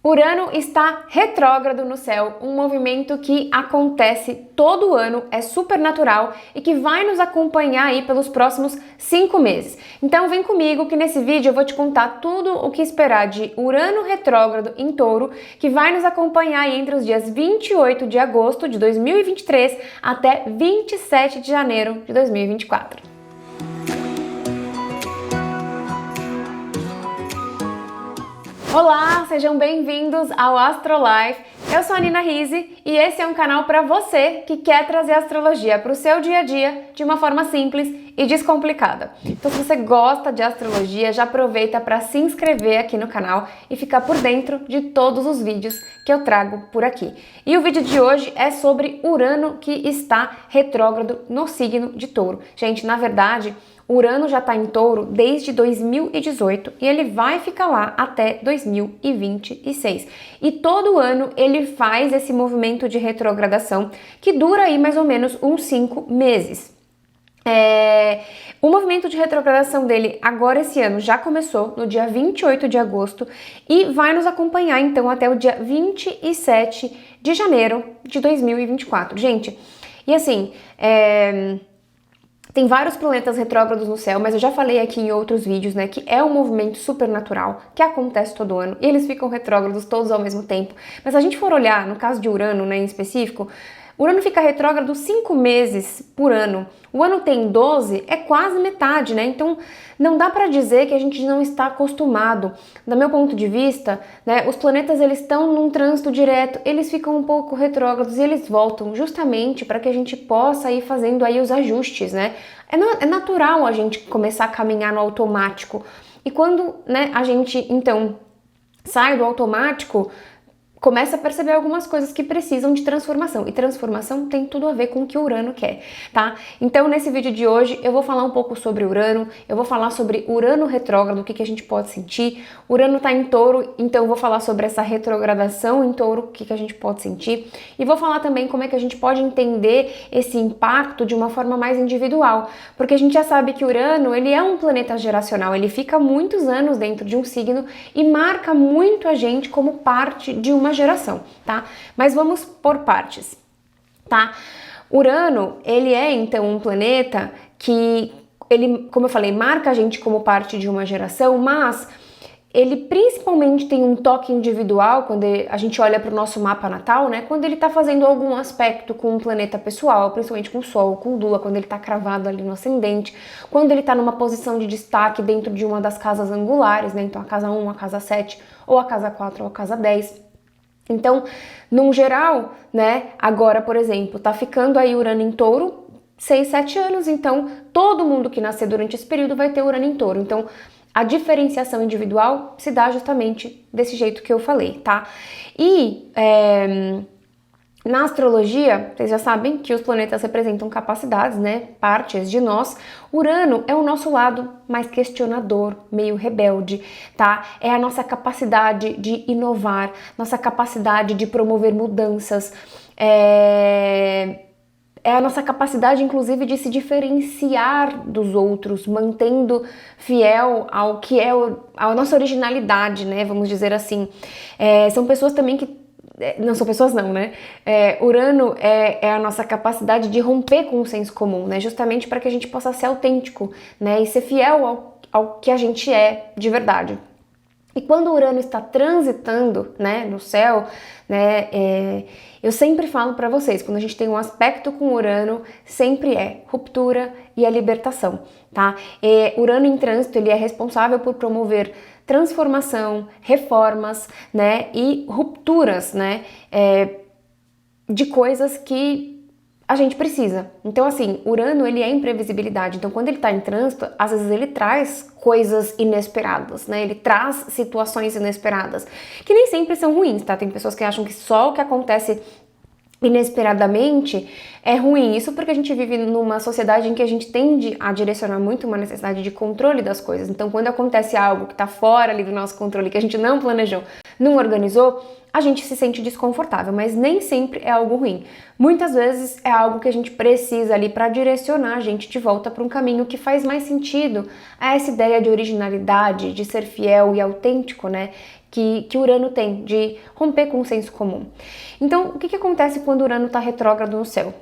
Urano está retrógrado no céu, um movimento que acontece todo ano, é super natural e que vai nos acompanhar aí pelos próximos 5 meses. Então vem comigo que nesse vídeo eu vou te contar tudo o que esperar de Urano retrógrado em Touro, que vai nos acompanhar aí entre os dias 28 de agosto de 2023 até 27 de janeiro de 2024. Olá, sejam bem-vindos ao Astrolife. Eu sou a Nina Rizzi e esse é um canal para você que quer trazer a astrologia para o seu dia a dia de uma forma simples e descomplicada. Então, se você gosta de astrologia, já aproveita para se inscrever aqui no canal e ficar por dentro de todos os vídeos que eu trago por aqui. E o vídeo de hoje é sobre Urano que está retrógrado no signo de Touro. Gente, na verdade, Urano já está em Touro desde 2018 e ele vai ficar lá até 2026. E todo ano ele faz esse movimento de retrogradação que dura aí mais ou menos uns 5 meses. O movimento de retrogradação dele agora esse ano já começou no dia 28 de agosto e vai nos acompanhar então até o dia 27 de janeiro de 2024. Gente, e assim, tem vários planetas retrógrados no céu, mas eu já falei aqui em outros vídeos, né, que é um movimento supernatural que acontece todo ano e eles ficam retrógrados todos ao mesmo tempo. Mas se a gente for olhar, no caso de Urano, né, em específico, Urano fica retrógrado 5 meses por ano. O ano tem 12, é quase metade, né? Então não dá para dizer que a gente não está acostumado. Do meu ponto de vista, né, os planetas eles estão num trânsito direto, eles ficam um pouco retrógrados e eles voltam justamente para que a gente possa ir fazendo aí os ajustes, né? É natural a gente começar a caminhar no automático. E quando, né, a gente então sai do automático, começa a perceber algumas coisas que precisam de transformação. E transformação tem tudo a ver com o que o Urano quer, tá? Então, nesse vídeo de hoje, eu vou falar um pouco sobre Urano, eu vou falar sobre Urano retrógrado, o que a gente pode sentir. Urano tá em Touro, então eu vou falar sobre essa retrogradação em Touro, o que a gente pode sentir. E vou falar também como é que a gente pode entender esse impacto de uma forma mais individual. Porque a gente já sabe que Urano, ele é um planeta geracional, ele fica muitos anos dentro de um signo e marca muito a gente como parte de uma geração, tá? Mas vamos por partes, tá? Urano, ele é então um planeta que ele, como eu falei, marca a gente como parte de uma geração, mas ele principalmente tem um toque individual quando a gente olha para o nosso mapa natal, né? Quando ele está fazendo algum aspecto com um planeta pessoal, principalmente com o Sol, com Lua, quando ele está cravado ali no ascendente, quando ele está numa posição de destaque dentro de uma das casas angulares, né? Então a casa 1, a casa 7, ou a casa 4, ou a casa 10. Então, num geral, né, agora, por exemplo, tá ficando aí Urano em Touro 6, 7 anos, então todo mundo que nascer durante esse período vai ter Urano em Touro. Então, a diferenciação individual se dá justamente desse jeito que eu falei, tá? E na astrologia, vocês já sabem que os planetas representam capacidades, né? Partes de nós. Urano é o nosso lado mais questionador, meio rebelde, tá? É a nossa capacidade de inovar, nossa capacidade de promover mudanças, é a nossa capacidade, inclusive, de se diferenciar dos outros, mantendo fiel ao que é a nossa originalidade, né? Vamos dizer assim. São pessoas também que não são pessoas não, né? Urano é a nossa capacidade de romper com o senso comum, né? Justamente para que a gente possa ser autêntico, né? E ser fiel ao que a gente é de verdade. E quando Urano está transitando, né, no céu, né, eu sempre falo para vocês, quando a gente tem um aspecto com Urano, sempre é ruptura e a libertação, tá? Urano em trânsito, ele é responsável por promover transformação, reformas, né, e rupturas, né, de coisas que a gente precisa. Então, assim, Urano, ele é imprevisibilidade. Então, quando ele tá em trânsito, às vezes ele traz coisas inesperadas, né? Ele traz situações inesperadas, que nem sempre são ruins, tá? Tem pessoas que acham que só o que acontece inesperadamente é ruim. Isso porque a gente vive numa sociedade em que a gente tende a direcionar muito uma necessidade de controle das coisas. Então, quando acontece algo que tá fora ali do nosso controle, que a gente não planejou, não organizou, a gente se sente desconfortável, mas nem sempre é algo ruim. Muitas vezes é algo que a gente precisa ali para direcionar a gente de volta para um caminho que faz mais sentido a essa ideia de originalidade, de ser fiel e autêntico, né? que Urano tem, de romper com o senso comum. Então, o que acontece quando Urano está retrógrado no céu?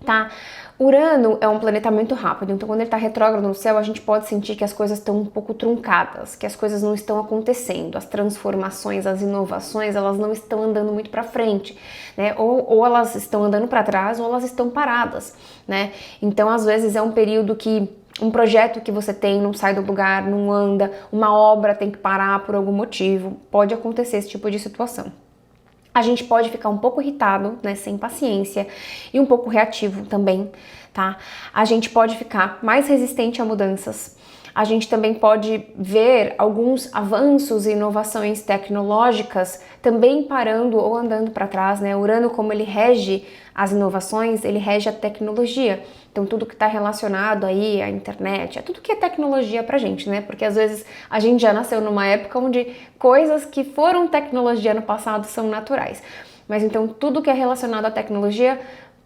Tá? Urano é um planeta muito rápido, então quando ele está retrógrado no céu, a gente pode sentir que as coisas estão um pouco truncadas, que as coisas não estão acontecendo, as transformações, as inovações, elas não estão andando muito para frente, né? Ou elas estão andando para trás, ou elas estão paradas, né? Então, às vezes é um período que um projeto que você tem não sai do lugar, não anda, uma obra tem que parar por algum motivo, pode acontecer esse tipo de situação. A gente pode ficar um pouco irritado, né, sem paciência e um pouco reativo também, tá? A gente pode ficar mais resistente a mudanças. A gente também pode ver alguns avanços e inovações tecnológicas também parando ou andando para trás, né? Urano, como ele rege as inovações, ele rege a tecnologia. Então, tudo que está relacionado aí à internet, é tudo que é tecnologia pra gente, né? Porque às vezes a gente já nasceu numa época onde coisas que foram tecnologia no passado são naturais. Mas então, tudo que é relacionado à tecnologia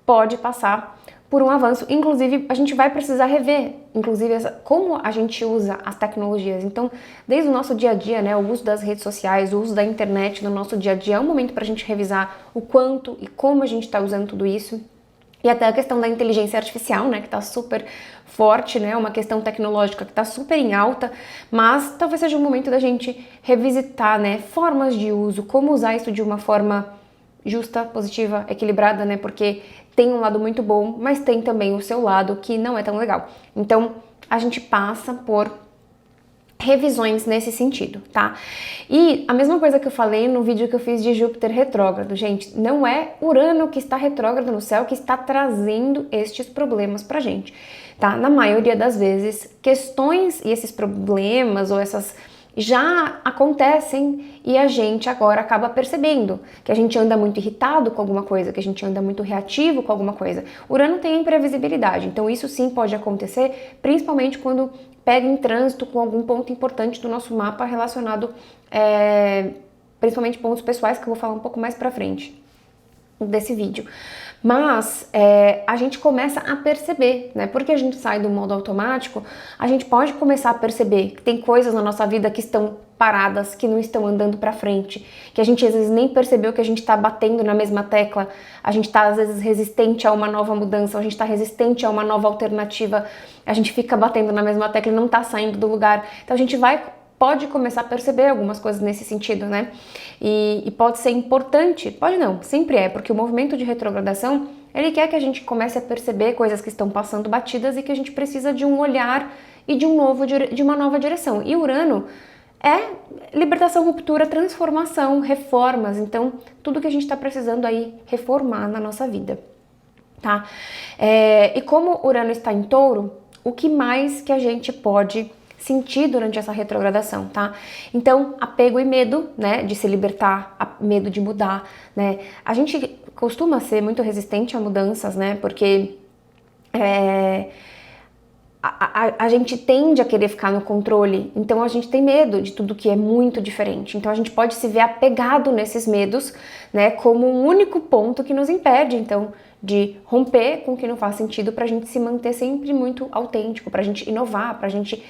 pode passar por um avanço. Inclusive, a gente vai precisar rever, inclusive, como a gente usa as tecnologias. Então, desde o nosso dia a dia, né, o uso das redes sociais, o uso da internet no nosso dia a dia, é um momento para a gente revisar o quanto e como a gente está usando tudo isso. E até a questão da inteligência artificial, né, que está super forte, né, uma questão tecnológica que está super em alta, mas talvez seja um momento da gente revisitar, né, formas de uso, como usar isso de uma forma justa, positiva, equilibrada, né, porque tem um lado muito bom, mas tem também o seu lado que não é tão legal. Então, a gente passa por revisões nesse sentido, tá? E a mesma coisa que eu falei no vídeo que eu fiz de Júpiter retrógrado, gente, não é Urano que está retrógrado no céu que está trazendo estes problemas pra gente, tá? Na maioria das vezes, questões e esses problemas ou essas já acontecem e a gente agora acaba percebendo que a gente anda muito irritado com alguma coisa, que a gente anda muito reativo com alguma coisa. Urano tem imprevisibilidade, então isso sim pode acontecer, principalmente quando pega em trânsito com algum ponto importante do nosso mapa relacionado, principalmente pontos pessoais, que eu vou falar um pouco mais pra frente desse vídeo. Mas a gente começa a perceber, né? Porque a gente sai do modo automático, a gente pode começar a perceber que tem coisas na nossa vida que estão paradas, que não estão andando pra frente, que a gente às vezes nem percebeu que a gente tá batendo na mesma tecla, a gente tá às vezes resistente a uma nova mudança, a gente tá resistente a uma nova alternativa, a gente fica batendo na mesma tecla e não tá saindo do lugar. Então a gente pode começar a perceber algumas coisas nesse sentido, né? E pode ser importante, pode não, sempre é, porque o movimento de retrogradação, ele quer que a gente comece a perceber coisas que estão passando batidas e que a gente precisa de um olhar e de uma nova direção. E Urano é libertação, ruptura, transformação, reformas, então tudo que a gente está precisando aí reformar na nossa vida, tá? E como Urano está em Touro, o que mais que a gente pode sentir durante essa retrogradação, tá? Então, apego e medo, né, de se libertar, medo de mudar, né? A gente costuma ser muito resistente a mudanças, né, porque a gente tende a querer ficar no controle, então a gente tem medo de tudo que é muito diferente. Então a gente pode se ver apegado nesses medos, né, como um único ponto que nos impede, então, de romper com o que não faz sentido, pra gente se manter sempre muito autêntico, pra gente inovar, pra gente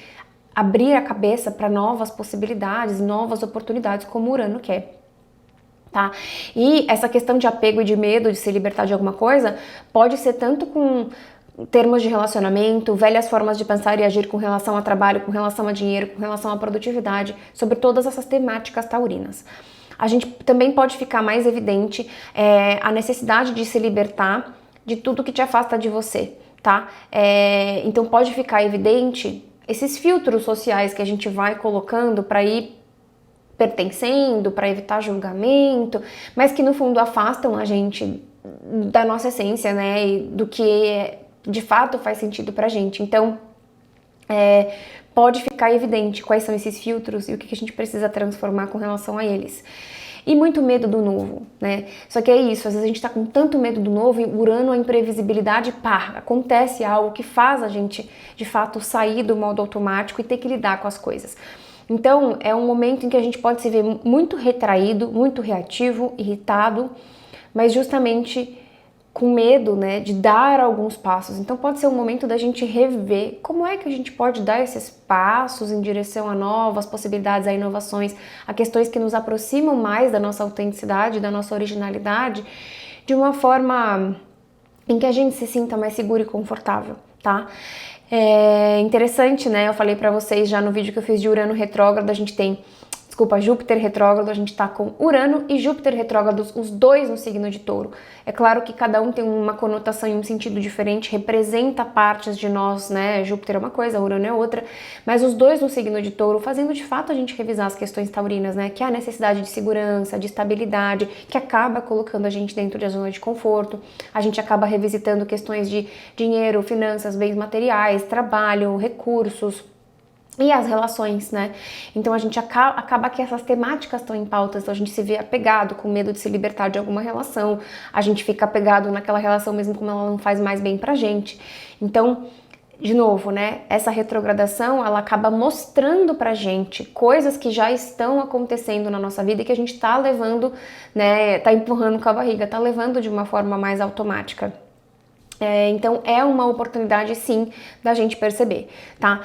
abrir a cabeça para novas possibilidades, novas oportunidades, como Urano quer, tá? E essa questão de apego e de medo de se libertar de alguma coisa pode ser tanto com termos de relacionamento, velhas formas de pensar e agir com relação a trabalho, com relação a dinheiro, com relação à produtividade, sobre todas essas temáticas taurinas. A gente também pode ficar mais evidente a necessidade de se libertar de tudo que te afasta de você, tá? Então pode ficar evidente esses filtros sociais que a gente vai colocando para ir pertencendo, para evitar julgamento, mas que no fundo afastam a gente da nossa essência, né, e do que de fato faz sentido pra gente. Então, pode ficar evidente quais são esses filtros e o que a gente precisa transformar com relação a eles. E muito medo do novo, né? Só que é isso, às vezes a gente tá com tanto medo do novo e Urano, a imprevisibilidade, acontece algo que faz a gente, de fato, sair do modo automático e ter que lidar com as coisas. Então, é um momento em que a gente pode se ver muito retraído, muito reativo, irritado, mas justamente com medo, né, de dar alguns passos. Então pode ser um momento da gente rever como é que a gente pode dar esses passos em direção a novas possibilidades, a inovações, a questões que nos aproximam mais da nossa autenticidade, da nossa originalidade, de uma forma em que a gente se sinta mais seguro e confortável, tá? É interessante, né? Eu falei pra vocês já no vídeo que eu fiz de Urano retrógrado, a gente tem Júpiter retrógrado, a gente tá com Urano e Júpiter retrógrados, os dois no signo de Touro. É claro que cada um tem uma conotação e um sentido diferente, representa partes de nós, né? Júpiter é uma coisa, Urano é outra, mas os dois no signo de Touro, fazendo de fato a gente revisar as questões taurinas, né? Que é a necessidade de segurança, de estabilidade, que acaba colocando a gente dentro da zona de conforto, a gente acaba revisitando questões de dinheiro, finanças, bens materiais, trabalho, recursos, e as relações, né? Então a gente acaba que essas temáticas estão em pauta, então a gente se vê apegado, com medo de se libertar de alguma relação, a gente fica apegado naquela relação mesmo como ela não faz mais bem pra gente. Então, de novo, né? Essa retrogradação, ela acaba mostrando pra gente coisas que já estão acontecendo na nossa vida e que a gente tá levando, né? Tá empurrando com a barriga, tá levando de uma forma mais automática. Então é uma oportunidade sim da gente perceber, tá?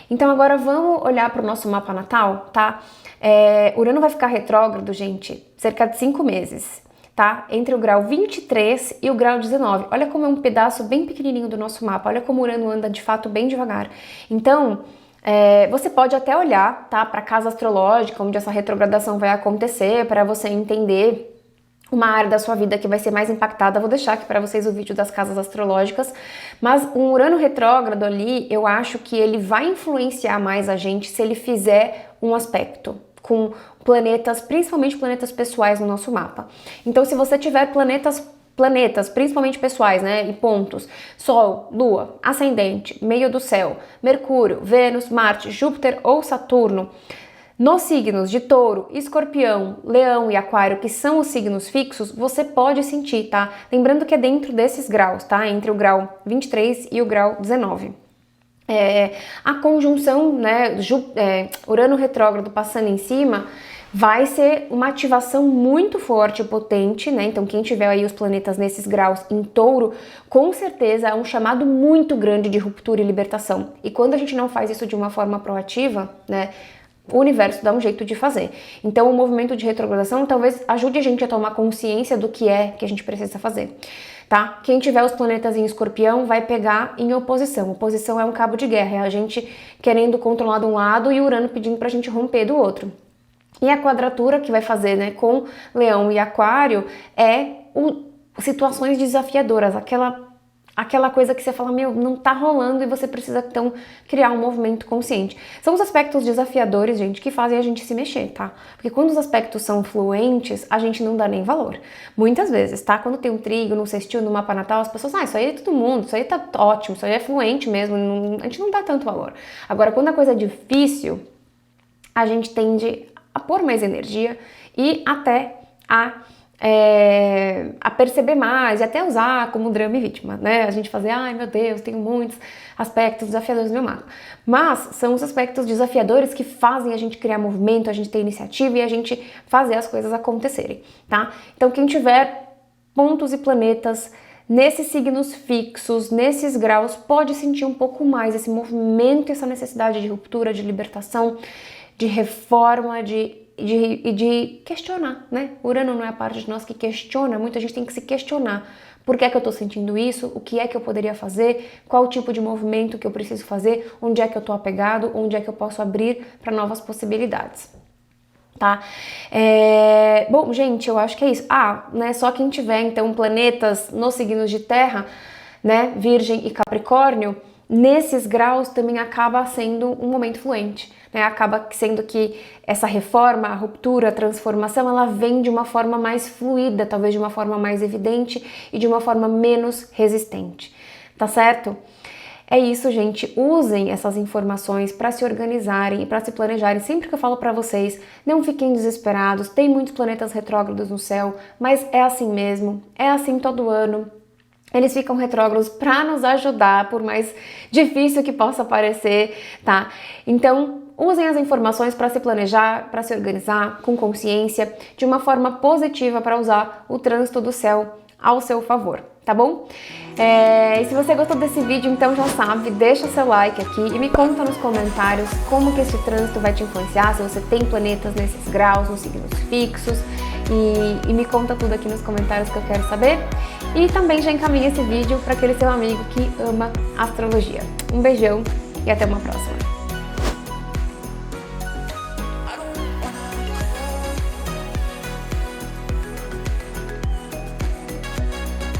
Então agora vamos olhar para o nosso mapa natal, tá? Urano vai ficar retrógrado, gente, cerca de 5 meses, tá? Entre o grau 23 e o grau 19. Olha como é um pedaço bem pequenininho do nosso mapa, olha como Urano anda de fato bem devagar. Então, você pode até olhar, tá? Para a casa astrológica, onde essa retrogradação vai acontecer, para você entender uma área da sua vida que vai ser mais impactada. Vou deixar aqui para vocês o vídeo das casas astrológicas, mas um Urano retrógrado ali, eu acho que ele vai influenciar mais a gente se ele fizer um aspecto com planetas, principalmente planetas pessoais no nosso mapa. Então, se você tiver planetas, principalmente pessoais, né, e pontos, Sol, Lua, Ascendente, meio do céu, Mercúrio, Vênus, Marte, Júpiter ou Saturno, nos signos de Touro, Escorpião, Leão e Aquário, que são os signos fixos, você pode sentir, tá? Lembrando que é dentro desses graus, tá? Entre o grau 23 e o grau 19. A conjunção, né, Urano retrógrado passando em cima, vai ser uma ativação muito forte e potente, né? Então quem tiver aí os planetas nesses graus em Touro, com certeza é um chamado muito grande de ruptura e libertação. E quando a gente não faz isso de uma forma proativa, né, o universo dá um jeito de fazer. Então o movimento de retrogradação talvez ajude a gente a tomar consciência do que é que a gente precisa fazer, tá? Quem tiver os planetas em Escorpião vai pegar em oposição. Oposição é um cabo de guerra, é a gente querendo controlar de um lado e Urano pedindo pra gente romper do outro. E a quadratura que vai fazer, né, com Leão e Aquário situações desafiadoras, aquela coisa que você fala, meu, não tá rolando e você precisa, então, criar um movimento consciente. São os aspectos desafiadores, gente, que fazem a gente se mexer, tá? Porque quando os aspectos são fluentes, a gente não dá nem valor. Muitas vezes, tá? Quando tem um trigo, no sextil, no mapa natal, as pessoas, isso aí é todo mundo, isso aí tá ótimo, isso aí é fluente mesmo, a gente não dá tanto valor. Agora, quando a coisa é difícil, a gente tende a pôr mais energia e até a perceber mais e até usar como drama e vítima, né? A gente fazer, ai meu Deus, tenho muitos aspectos desafiadores no meu mapa. Mas são os aspectos desafiadores que fazem a gente criar movimento, a gente ter iniciativa e a gente fazer as coisas acontecerem, tá? Então quem tiver pontos e planetas nesses signos fixos, nesses graus, pode sentir um pouco mais esse movimento, essa necessidade de ruptura, de libertação, de reforma, de questionar, né? Urano não é a parte de nós que questiona, muita gente tem que se questionar. Por que é que eu tô sentindo isso? O que é que eu poderia fazer? Qual o tipo de movimento que eu preciso fazer? Onde é que eu tô apegado? Onde é que eu posso abrir para novas possibilidades? Tá? Bom, gente, eu acho que é isso. Né? Só quem tiver, então, planetas nos signos de terra, né? Virgem e Capricórnio, nesses graus também acaba sendo um momento fluente, né? Acaba sendo que essa reforma, a ruptura, a transformação, ela vem de uma forma mais fluida, talvez de uma forma mais evidente e de uma forma menos resistente, tá certo? É isso, gente. Usem essas informações para se organizarem e para se planejarem. Sempre que eu falo para vocês, não fiquem desesperados. Tem muitos planetas retrógrados no céu, mas é assim mesmo. É assim todo ano. Eles ficam retrógrados para nos ajudar, por mais difícil que possa parecer, tá? Então, usem as informações para se planejar, para se organizar com consciência, de uma forma positiva para usar o trânsito do céu ao seu favor, tá bom? E se você gostou desse vídeo, então já sabe, deixa seu like aqui e me conta nos comentários como que esse trânsito vai te influenciar, se você tem planetas nesses graus, nos signos fixos, e me conta tudo aqui nos comentários que eu quero saber. E também já encaminha esse vídeo para aquele seu amigo que ama astrologia. Um beijão e até uma próxima!